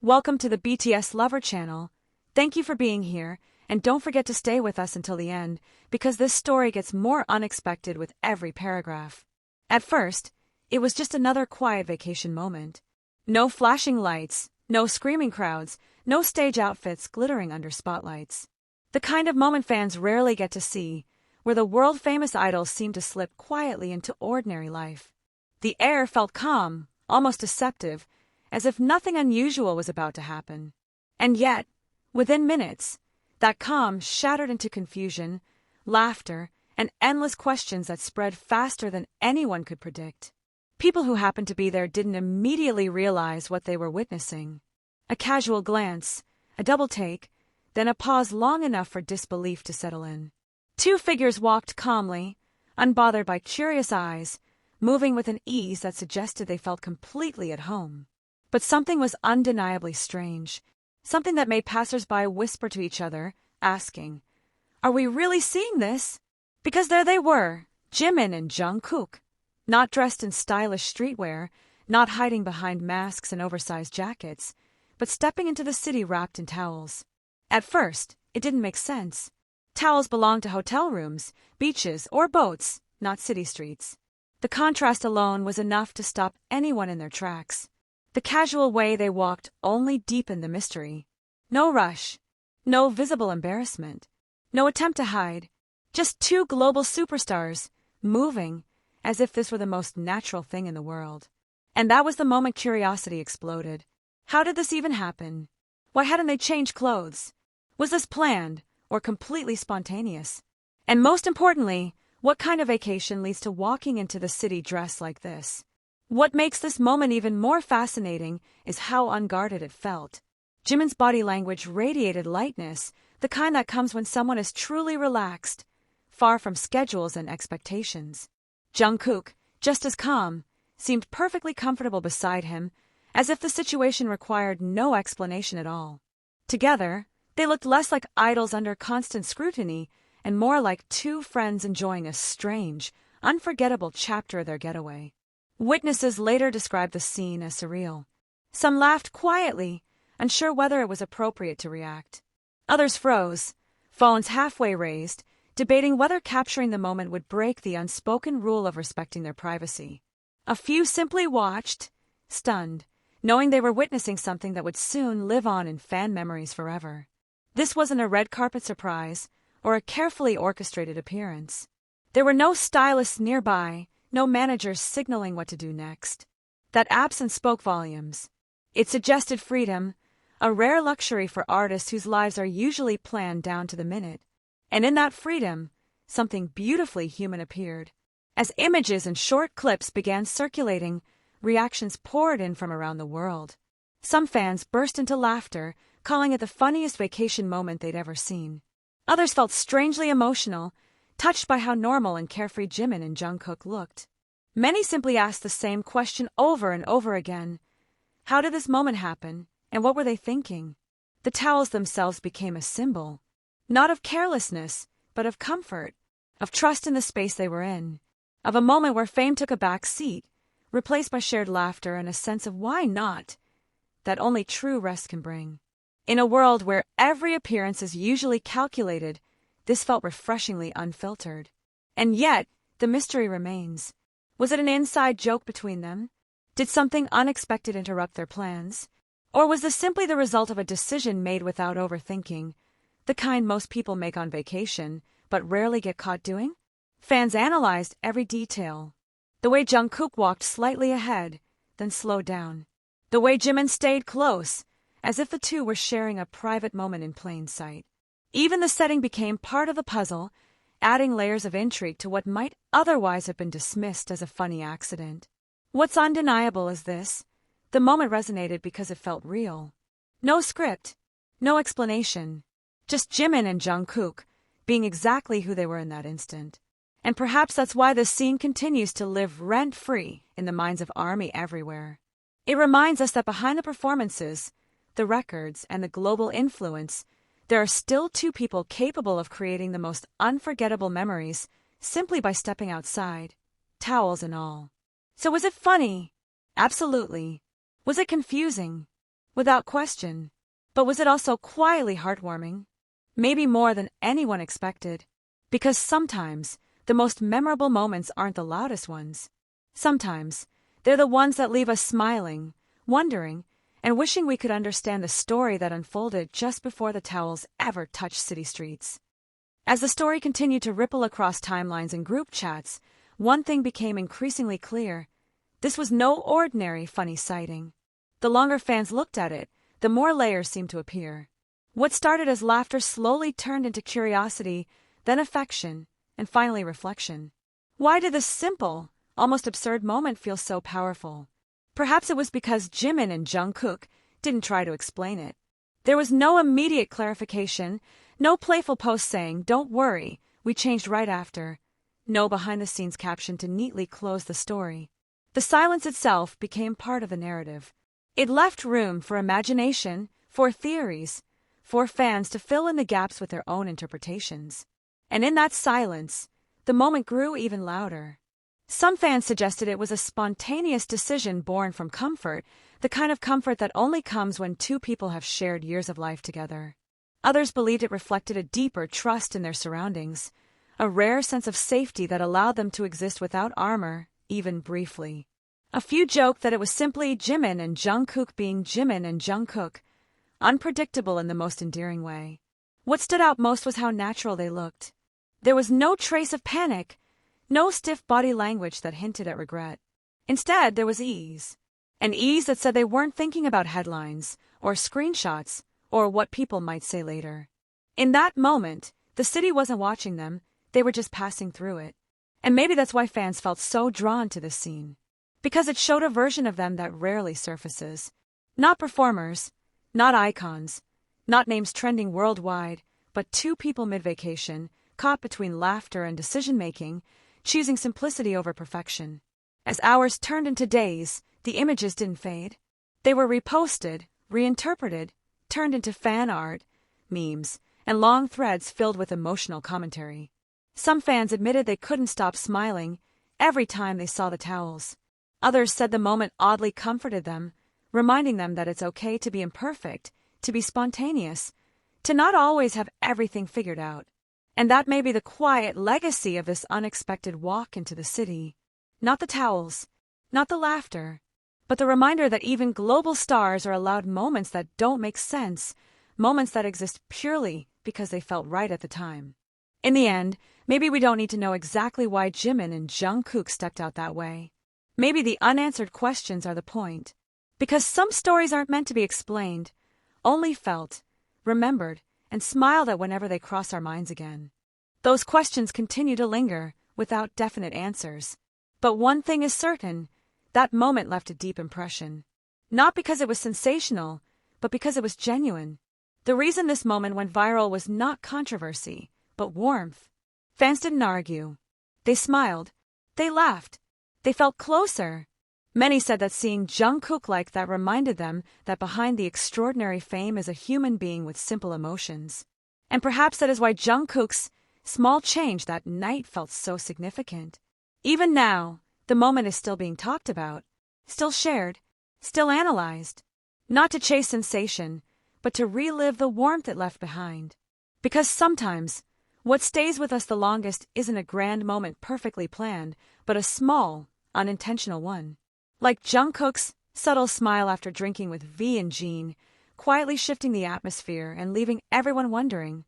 Welcome to the BTS Lover channel. Thank you for being here, and don't forget to stay with us until the end, because this story gets more unexpected with every paragraph. At first, it was just another quiet vacation moment. No flashing lights, no screaming crowds, no stage outfits glittering under spotlights. The kind of moment fans rarely get to see, where the world-famous idols seem to slip quietly into ordinary life. The air felt calm, almost deceptive, as if nothing unusual was about to happen. And yet, within minutes, that calm shattered into confusion, laughter, and endless questions that spread faster than anyone could predict. People who happened to be there didn't immediately realize what they were witnessing. A casual glance, a double take, then a pause long enough for disbelief to settle in. Two figures walked calmly, unbothered by curious eyes, moving with an ease that suggested they felt completely at home. But something was undeniably strange, something that made passers-by whisper to each other, asking, "Are we really seeing this?" Because there they were, Jimin and Jungkook, not dressed in stylish streetwear, not hiding behind masks and oversized jackets, but stepping into the city wrapped in towels. At first, it didn't make sense. Towels belonged to hotel rooms, beaches, or boats, not city streets. The contrast alone was enough to stop anyone in their tracks. The casual way they walked only deepened the mystery. No rush, no visible embarrassment, no attempt to hide, just two global superstars, moving as if this were the most natural thing in the world. And that was the moment curiosity exploded. How did this even happen? Why hadn't they changed clothes? Was this planned or completely spontaneous? And most importantly, what kind of vacation leads to walking into the city dressed like this? What makes this moment even more fascinating is how unguarded it felt. Jimin's body language radiated lightness, the kind that comes when someone is truly relaxed, far from schedules and expectations. Jungkook, just as calm, seemed perfectly comfortable beside him, as if the situation required no explanation at all. Together, they looked less like idols under constant scrutiny and more like two friends enjoying a strange, unforgettable chapter of their getaway. Witnesses later described the scene as surreal. Some laughed quietly, unsure whether it was appropriate to react. Others froze, phones halfway raised, debating whether capturing the moment would break the unspoken rule of respecting their privacy. A few simply watched, stunned, knowing they were witnessing something that would soon live on in fan memories forever. This wasn't a red carpet surprise or a carefully orchestrated appearance. There were no stylists nearby, no managers signaling what to do next. That absence spoke volumes. It suggested freedom, a rare luxury for artists whose lives are usually planned down to the minute. And in that freedom, something beautifully human appeared. As images and short clips began circulating, reactions poured in from around the world. Some fans burst into laughter, calling it the funniest vacation moment they'd ever seen. Others felt strangely emotional, touched by how normal and carefree Jimin and Jungkook looked. Many simply asked the same question over and over again. How did this moment happen, and what were they thinking? The towels themselves became a symbol, not of carelessness, but of comfort, of trust in the space they were in, of a moment where fame took a back seat, replaced by shared laughter and a sense of why not, that only true rest can bring. In a world where every appearance is usually calculated, this felt refreshingly unfiltered. And yet, the mystery remains. Was it an inside joke between them? Did something unexpected interrupt their plans? Or was this simply the result of a decision made without overthinking, the kind most people make on vacation, but rarely get caught doing? Fans analyzed every detail. The way Jungkook walked slightly ahead, then slowed down. The way Jimin stayed close, as if the two were sharing a private moment in plain sight. Even the setting became part of the puzzle, adding layers of intrigue to what might otherwise have been dismissed as a funny accident. What's undeniable is this: the moment resonated because it felt real. No script, no explanation, just Jimin and Jungkook being exactly who they were in that instant. And perhaps that's why this scene continues to live rent-free in the minds of ARMY everywhere. It reminds us that behind the performances, the records, and the global influence, there are still two people capable of creating the most unforgettable memories simply by stepping outside, towels and all. So was it funny? Absolutely. Was it confusing? without question. But was it also quietly heartwarming? Maybe more than anyone expected. Because sometimes, the most memorable moments aren't the loudest ones. Sometimes, they're the ones that leave us smiling, wondering, and wishing we could understand the story that unfolded just before the towels ever touched city streets. As the story continued to ripple across timelines and group chats, one thing became increasingly clear. This was no ordinary funny sighting. The longer fans looked at it, the more layers seemed to appear. What started as laughter slowly turned into curiosity, then affection, and finally reflection. Why did this simple, almost absurd moment feel so powerful? Perhaps it was because Jimin and Jungkook didn't try to explain it. There was no immediate clarification, no playful post saying, "Don't worry, we changed right after." No behind-the-scenes caption to neatly close the story. The silence itself became part of the narrative. It left room for imagination, for theories, for fans to fill in the gaps with their own interpretations. And in that silence, the moment grew even louder. Some fans suggested it was a spontaneous decision born from comfort, the kind of comfort that only comes when two people have shared years of life together. Others believed it reflected a deeper trust in their surroundings, a rare sense of safety that allowed them to exist without armor, even briefly. A few joked that it was simply Jimin and Jungkook being Jimin and Jungkook, unpredictable in the most endearing way. What stood out most was how natural they looked. There was no trace of panic, no stiff body language that hinted at regret. Instead, there was ease. An ease that said they weren't thinking about headlines, or screenshots, or what people might say later. In that moment, the city wasn't watching them, they were just passing through it. And maybe that's why fans felt so drawn to this scene. Because it showed a version of them that rarely surfaces. Not performers, not icons, not names trending worldwide, but two people mid-vacation, caught between laughter and decision-making, choosing simplicity over perfection. As hours turned into days, the images didn't fade. They were reposted, reinterpreted, turned into fan art, memes, and long threads filled with emotional commentary. Some fans admitted they couldn't stop smiling every time they saw the towels. Others said the moment oddly comforted them, reminding them that it's okay to be imperfect, to be spontaneous, to not always have everything figured out. And that may be the quiet legacy of this unexpected walk into the city. Not the towels, not the laughter, but the reminder that even global stars are allowed moments that don't make sense, moments that exist purely because they felt right at the time. In the end, maybe we don't need to know exactly why Jimin and Jungkook stepped out that way. Maybe the unanswered questions are the point. Because some stories aren't meant to be explained, only felt, remembered, and smiled at whenever they cross our minds again. Those questions continue to linger, without definite answers. But one thing is certain, that moment left a deep impression. Not because it was sensational, but because it was genuine. The reason this moment went viral was not controversy, but warmth. Fans didn't argue. They smiled. They laughed. They felt closer. Many said that seeing Jungkook like that reminded them that behind the extraordinary fame is a human being with simple emotions. And perhaps that is why Jungkook's small change that night felt so significant. Even now, the moment is still being talked about, still shared, still analyzed. Not to chase sensation, but to relive the warmth it left behind. Because sometimes, what stays with us the longest isn't a grand moment perfectly planned, but a small, unintentional one. Like Jungkook's subtle smile after drinking with V and Jean, quietly shifting the atmosphere and leaving everyone wondering,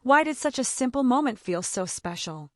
why did such a simple moment feel so special?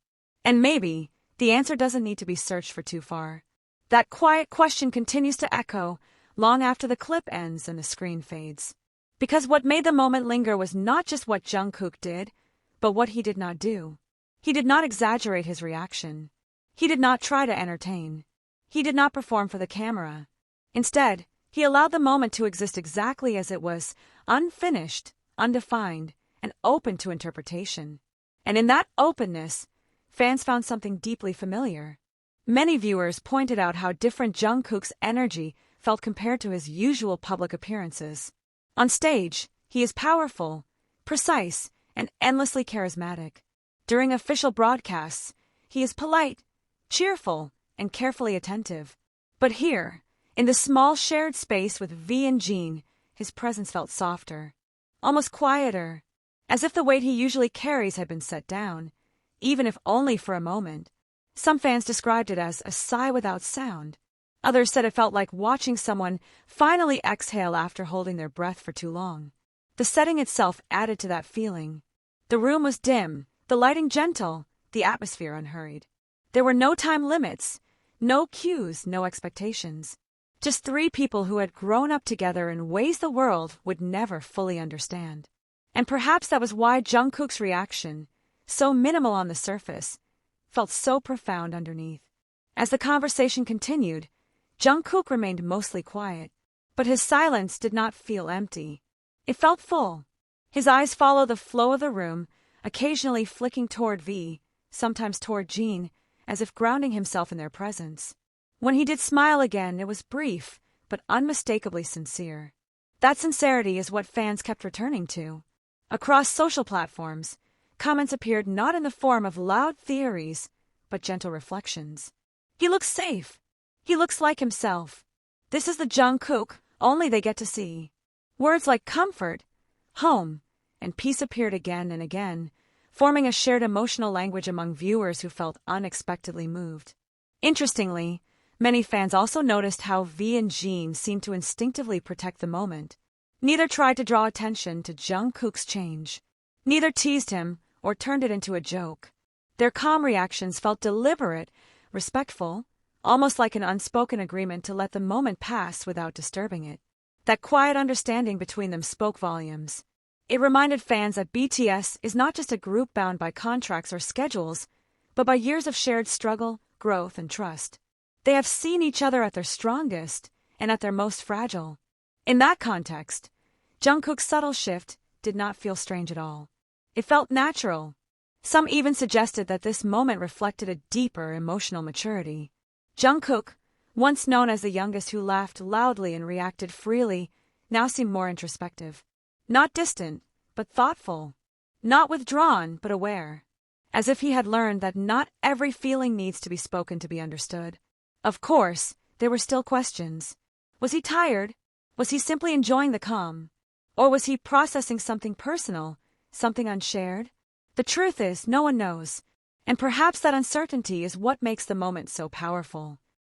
And maybe, the answer doesn't need to be searched for too far. That quiet question continues to echo, long after the clip ends and the screen fades. Because what made the moment linger was not just what Jungkook did, but what he did not do. He did not exaggerate his reaction. He did not try to entertain. He did not perform for the camera. Instead, he allowed the moment to exist exactly as it was, unfinished, undefined, and open to interpretation. And in that openness, fans found something deeply familiar. Many viewers pointed out how different Jungkook's energy felt compared to his usual public appearances. On stage, he is powerful, precise, and endlessly charismatic. During official broadcasts, he is polite, cheerful, and carefully attentive. But here, in the small shared space with V and Jean, his presence felt softer, almost quieter, as if the weight he usually carries had been set down, even if only for a moment. Some fans described it as a sigh without sound. Others said it felt like watching someone finally exhale after holding their breath for too long. The setting itself added to that feeling. The room was dim, the lighting gentle, the atmosphere unhurried. There were no time limits, no cues, no expectations. Just three people who had grown up together in ways the world would never fully understand. And perhaps that was why Jungkook's reaction, so minimal on the surface, felt so profound underneath. As the conversation continued, Jungkook remained mostly quiet, but his silence did not feel empty. It felt full. His eyes followed the flow of the room, occasionally flicking toward V, sometimes toward Jin, as if grounding himself in their presence. When he did smile again, it was brief, but unmistakably sincere. That sincerity is what fans kept returning to. Across social platforms, comments appeared not in the form of loud theories, but gentle reflections. He looks safe. He looks like himself. This is the Jungkook only they get to see. Words like comfort, home, and peace appeared again and again, forming a shared emotional language among viewers who felt unexpectedly moved. Interestingly, many fans also noticed how V and Jin seemed to instinctively protect the moment. Neither tried to draw attention to Jungkook's change. Neither teased him or turned it into a joke. Their calm reactions felt deliberate, respectful, almost like an unspoken agreement to let the moment pass without disturbing it. That quiet understanding between them spoke volumes. It reminded fans that BTS is not just a group bound by contracts or schedules, but by years of shared struggle, growth, and trust. They have seen each other at their strongest and at their most fragile. In that context, Jungkook's subtle shift did not feel strange at all. It felt natural. Some even suggested that this moment reflected a deeper emotional maturity. Jungkook, once known as the youngest who laughed loudly and reacted freely, now seemed more introspective. Not distant, but thoughtful. Not withdrawn, but aware. As if he had learned that not every feeling needs to be spoken to be understood. Of course, there were still questions. Was he tired? Was he simply enjoying the calm? Or was he processing something personal, something unshared? The truth is, no one knows. And perhaps that uncertainty is what makes the moment so powerful.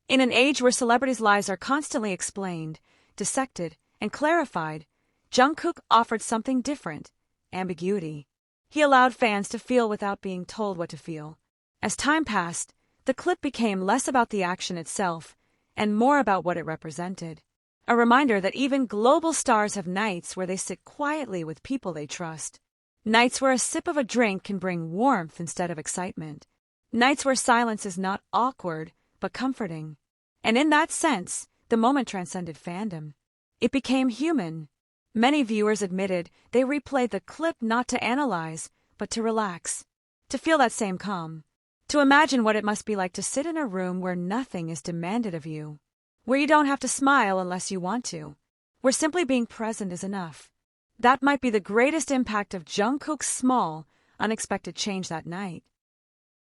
In an age where celebrities' lives are constantly explained, dissected, and clarified, Jungkook offered something different: ambiguity. He allowed fans to feel without being told what to feel. As time passed, the clip became less about the action itself and more about what it represented. A reminder that even global stars have nights where they sit quietly with people they trust. Nights where a sip of a drink can bring warmth instead of excitement. Nights where silence is not awkward, but comforting. And in that sense, the moment transcended fandom. It became human. Many viewers admitted they replayed the clip not to analyze, but to relax. To feel that same calm. To imagine what it must be like to sit in a room where nothing is demanded of you. Where you don't have to smile unless you want to. Where simply being present is enough. That might be the greatest impact of Jungkook's small, unexpected change that night.